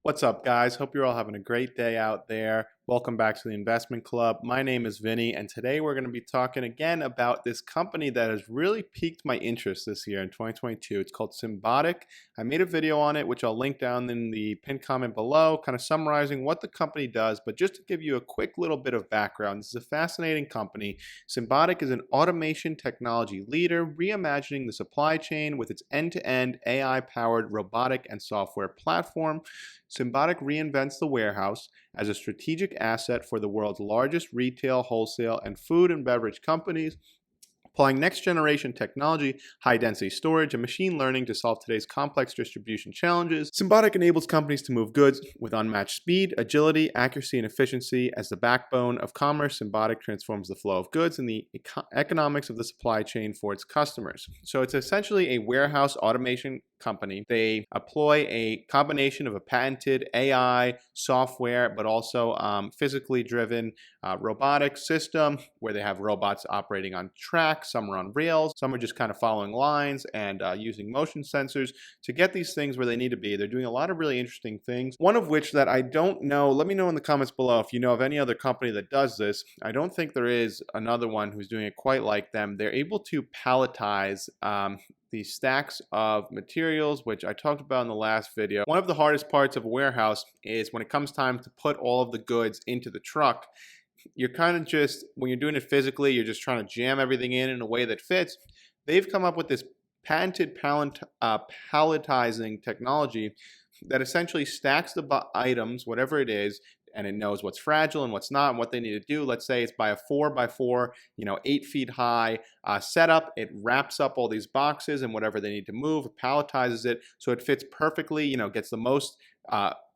What's up, guys? Hope you're all having a great day out there. Welcome back to the Investment Club. My name is Vinny, and today we're going to be talking again about this company that has really piqued my interest this year in 2022. It's called Symbotic. I made a video on it, which I'll link down in the pinned comment below, kind of summarizing what the company does. But just to give you a quick little bit of background, this is a fascinating company. Symbotic is an automation technology leader, reimagining the supply chain with its end-to-end AI-powered robotic and software platform. Symbotic reinvents the warehouse as a strategic asset for the world's largest retail, wholesale, and food and beverage companies, applying next-generation technology, high-density storage, and machine learning to solve today's complex distribution challenges. Symbotic enables companies to move goods with unmatched speed, agility, accuracy, and efficiency. As the backbone of commerce, Symbotic transforms the flow of goods and the economics of the supply chain for its customers. So it's essentially a warehouse automation company. They employ a combination of a patented AI software, but also physically driven robotic system where they have robots operating on tracks. Some are on rails, some are just kind of following lines and using motion sensors to get these things where they need to be. They're doing a lot of really interesting things. One of which that I don't know, let me know in the comments below if you know of any other company that does this. I don't think there is another one who's doing it quite like them. They're able to palletize these stacks of materials, which I talked about in the last video. One of the hardest parts of a warehouse is when it comes time to put all of the goods into the truck. You're kind of just, when you're doing it physically, you're just trying to jam everything in a way that fits. They've come up with this patented palletizing technology that essentially stacks the items, whatever it is, and it knows what's fragile and what's not and what they need to do. Let's say it's by a 4x4, 8 feet high setup. It wraps up all these boxes and whatever they need to move, palletizes it so it fits perfectly, gets the most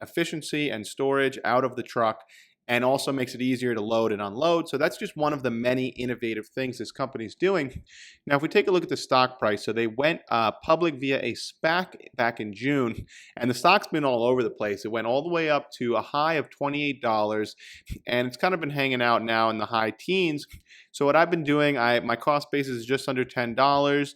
efficiency and storage out of the truck, and also makes it easier to load and unload. So that's just one of the many innovative things this company's doing. Now, if we take a look at the stock price, so they went public via a SPAC back in June, and the stock's been all over the place. It went all the way up to a high of $28, and it's kind of been hanging out now in the high teens. So what I've been doing, my cost basis is just under $10.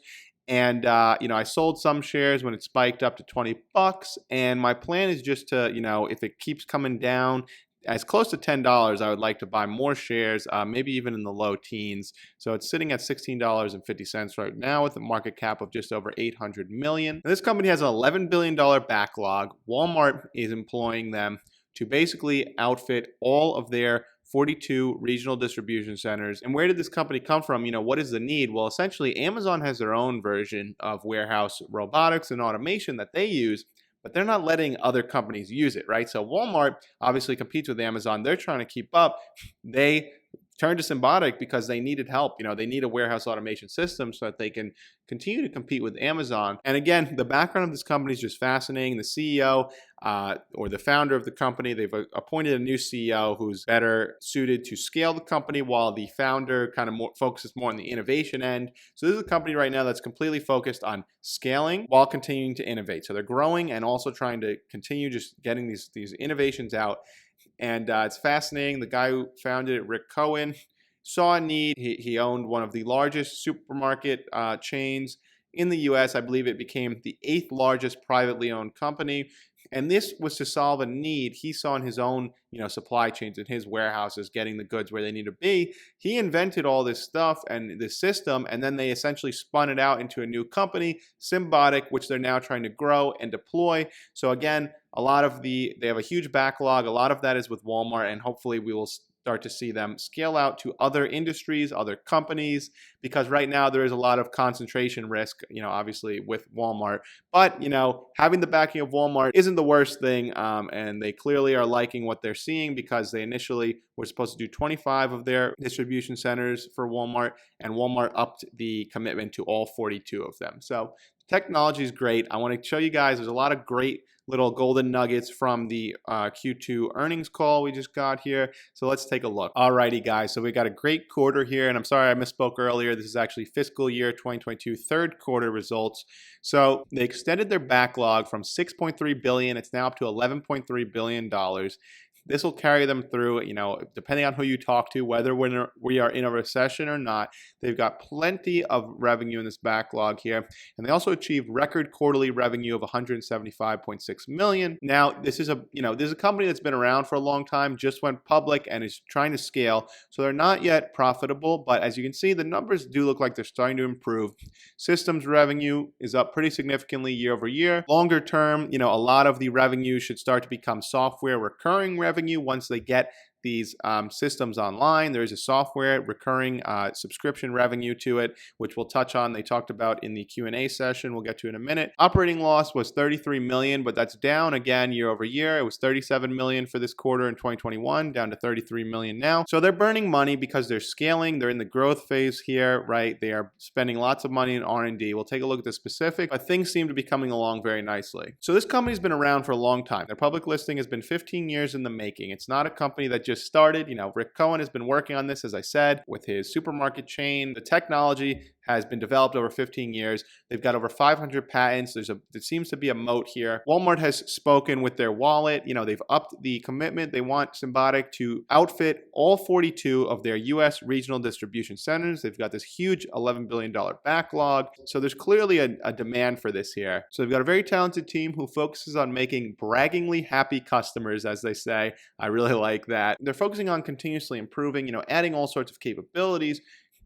And, I sold some shares when it spiked up to 20 bucks. And my plan is just to, if it keeps coming down as close to $10, I would like to buy more shares, maybe even in the low teens. So it's sitting at $16.50 right now with a market cap of just over $800 million. And this company has an $11 billion backlog. Walmart is employing them to basically outfit all of their 42 regional distribution centers. And where did this company come from? What is the need? Well, essentially, Amazon has their own version of warehouse robotics and automation that they use, but they're not letting other companies use it, right? So Walmart obviously competes with Amazon. They're trying to keep up. They turned to Symbotic because they needed help. They need a warehouse automation system so that they can continue to compete with Amazon. And again, the background of this company is just fascinating. The CEO or the founder of the company, they've appointed a new CEO who's better suited to scale the company, while the founder kind of focuses more on the innovation end. So this is a company right now that's completely focused on scaling while continuing to innovate. So they're growing and also trying to continue just getting these innovations out. And it's fascinating. The guy who founded it, Rick Cohen, saw a need. He owned one of the largest supermarket chains in the US. I believe it became the 8th largest privately owned company. And this was to solve a need he saw in his own, supply chains in his warehouses, getting the goods where they need to be. He invented all this stuff and this system, and then they essentially spun it out into a new company, Symbotic, which they're now trying to grow and deploy. So again, they have a huge backlog. A lot of that is with Walmart, and hopefully we will start to see them scale out to other industries, other companies, because right now there is a lot of concentration risk, obviously with Walmart. But, having the backing of Walmart isn't the worst thing, and they clearly are liking what they're seeing, because they initially were supposed to do 25 of their distribution centers for Walmart, and Walmart upped the commitment to all 42 of them. So technology is great. I want to show you guys, there's a lot of great little golden nuggets from the Q2 earnings call we just got here. So let's take a look. Alrighty, guys. So we got a great quarter here, and I'm sorry I misspoke earlier. This is actually fiscal year 2022 third quarter results. So they extended their backlog from $6.3 billion. It's now up to $11.3 billion. This will carry them through, depending on who you talk to, whether we are in a recession or not. They've got plenty of revenue in this backlog here. And they also achieved record quarterly revenue of 175.6 million. Now, this is a company that's been around for a long time, just went public and is trying to scale. So they're not yet profitable, but as you can see, the numbers do look like they're starting to improve. Systems revenue is up pretty significantly year over year. Longer term, a lot of the revenue should start to become software recurring revenue once they get these systems online. There is a software recurring subscription revenue to it, which we'll touch on. They talked about in the Q&A session. We'll get to in a minute. Operating loss was 33 million, but that's down again year over year. It was 37 million for this quarter in 2021, down to 33 million now. So they're burning money because they're scaling. They're in the growth phase here, right? They are spending lots of money in R&D. We'll take a look at the specific, but things seem to be coming along very nicely. So this company's been around for a long time. Their public listing has been 15 years in the making. It's not a company that just started. Rick Cohen has been working on this, as I said, with his supermarket chain. The technology has been developed over 15 years. They've got over 500 patents. There seems to be a moat here. Walmart has spoken with their wallet. They've upped the commitment. They want Symbotic to outfit all 42 of their U.S. regional distribution centers. They've got this huge $11 billion backlog. So there's clearly a demand for this here. So they've got a very talented team who focuses on making braggingly happy customers, as they say. I really like that. They're focusing on continuously improving, adding all sorts of capabilities,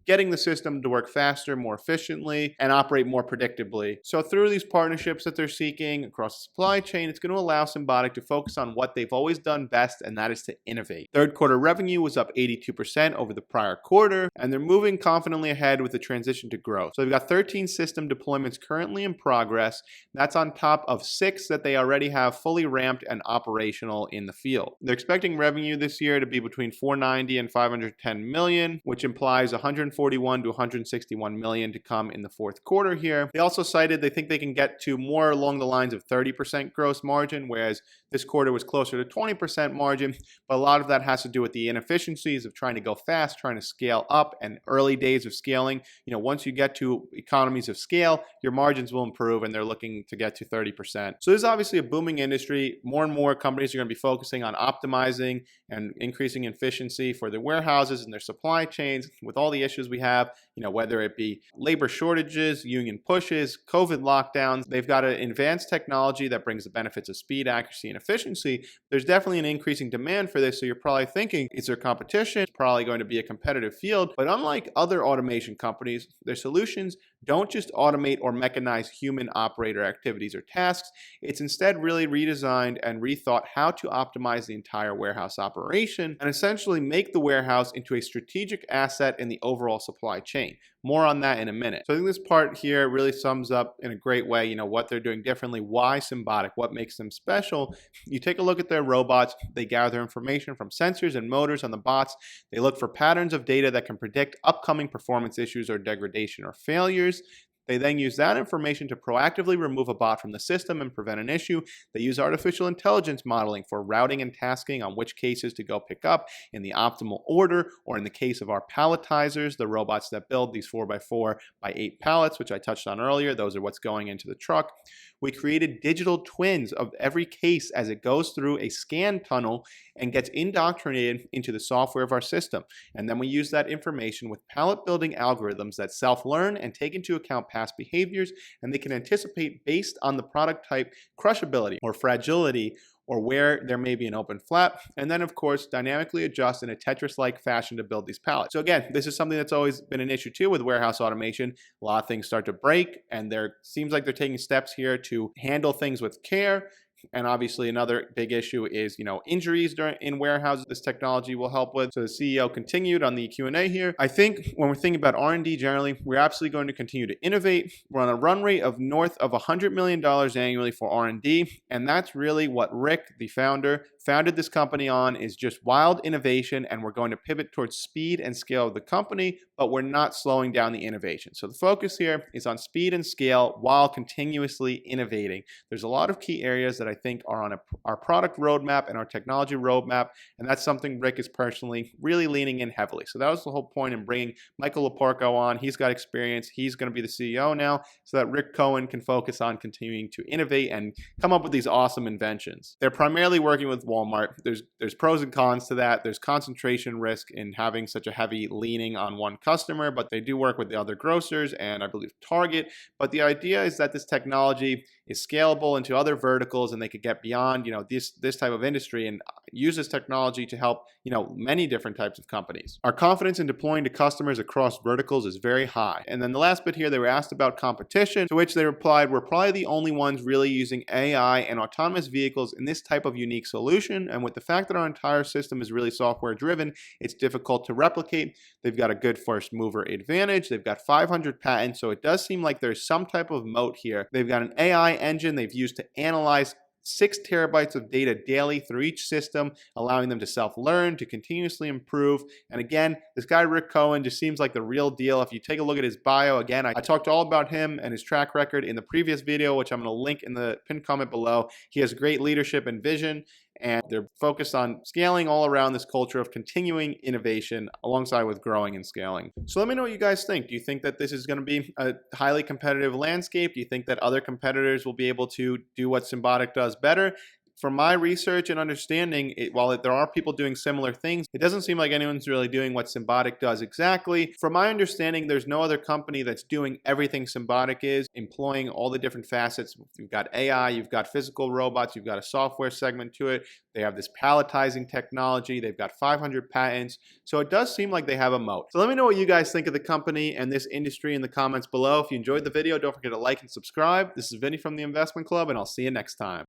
getting the system to work faster, more efficiently, and operate more predictably. So through these partnerships that they're seeking across the supply chain, it's going to allow Symbotic to focus on what they've always done best, and that is to innovate. Third quarter revenue was up 82% over the prior quarter, and they're moving confidently ahead with the transition to growth. So they've got 13 system deployments currently in progress. That's on top of 6 that they already have fully ramped and operational in the field. They're expecting revenue this year to be between 490 and 510 million, which implies 141 to 161 million to come in the fourth quarter here. They also cited they think they can get to more along the lines of 30% gross margin, whereas this quarter was closer to 20% margin, but a lot of that has to do with the inefficiencies of trying to go fast, trying to scale up, and early days of scaling. Once you get to economies of scale, your margins will improve, and they're looking to get to 30%. So this is obviously a booming industry. More and more companies are going to be focusing on optimizing and increasing efficiency for their warehouses and their supply chains with all the issues we have, whether it be labor shortages, union pushes, COVID lockdowns. They've got an advanced technology that brings the benefits of speed, accuracy, and efficiency. There's definitely an increasing demand for this. So you're probably thinking, is there competition? It's probably going to be a competitive field. But unlike other automation companies, their solutions don't just automate or mechanize human operator activities or tasks. It's instead really redesigned and rethought how to optimize the entire warehouse operation and essentially make the warehouse into a strategic asset in the overall supply chain. More on that in a minute. So I think this part here really sums up in a great way, what they're doing differently, why Symbotic, what makes them special. You take a look at their robots, they gather information from sensors and motors on the bots. They look for patterns of data that can predict upcoming performance issues or degradation or failures. They then use that information to proactively remove a bot from the system and prevent an issue. They use artificial intelligence modeling for routing and tasking on which cases to go pick up in the optimal order, or in the case of our palletizers, the robots that build these 4x4x8 pallets, which I touched on earlier. Those are what's going into the truck. We created digital twins of every case as it goes through a scan tunnel and gets indoctrinated into the software of our system. And then we use that information with pallet building algorithms that self-learn and take into account past behaviors, and they can anticipate based on the product type crushability or fragility, or where there may be an open flap, and then of course dynamically adjust in a Tetris-like fashion to build these pallets. So again, this is something that's always been an issue too with warehouse automation. A lot of things start to break, and there seems like they're taking steps here to handle things with care. And obviously another big issue is, injuries in warehouses. This technology will help with. So the CEO continued on the Q&A here. I think when we're thinking about R&D generally, we're absolutely going to continue to innovate. We're on a run rate of north of $100 million annually for R&D. And that's really what Rick, the founder, founded this company on, is just wild innovation. And we're going to pivot towards speed and scale of the company, but we're not slowing down the innovation. So the focus here is on speed and scale while continuously innovating. There's a lot of key areas that that I think are on our product roadmap and our technology roadmap. And that's something Rick is personally really leaning in heavily. So that was the whole point in bringing Michael Laporco on. He's got experience. He's going to be the CEO now so that Rick Cohen can focus on continuing to innovate and come up with these awesome inventions. They're primarily working with Walmart. There's pros and cons to that. There's concentration risk in having such a heavy leaning on one customer, but they do work with the other grocers and I believe Target. But the idea is that this technology is scalable into other verticals and they could get beyond, this type of industry and use this technology to help, many different types of companies. Our confidence in deploying to customers across verticals is very high. And then the last bit here, they were asked about competition, to which they replied, we're probably the only ones really using AI and autonomous vehicles in this type of unique solution. And with the fact that our entire system is really software driven, it's difficult to replicate. They've got a good first mover advantage. They've got 500 patents. So it does seem like there's some type of moat here. They've got an AI engine they've used to analyze 6 terabytes of data daily through each system, allowing them to self-learn, to continuously improve. And again, this guy Rick Cohen just seems like the real deal. If you take a look at his bio, again, I talked all about him and his track record in the previous video, which I'm going to link in the pinned comment below. He has great leadership and vision, and they're focused on scaling all around this culture of continuing innovation alongside with growing and scaling. So let me know what you guys think. Do you think that this is going to be a highly competitive landscape? Do you think that other competitors will be able to do what Symbotic does better? From my research and understanding, while there are people doing similar things, it doesn't seem like anyone's really doing what Symbotic does exactly. From my understanding, there's no other company that's doing everything Symbotic is, employing all the different facets. You've got AI, you've got physical robots, you've got a software segment to it. They have this palletizing technology. They've got 500 patents. So it does seem like they have a moat. So let me know what you guys think of the company and this industry in the comments below. If you enjoyed the video, don't forget to like and subscribe. This is Vinny from the Investment Club, and I'll see you next time.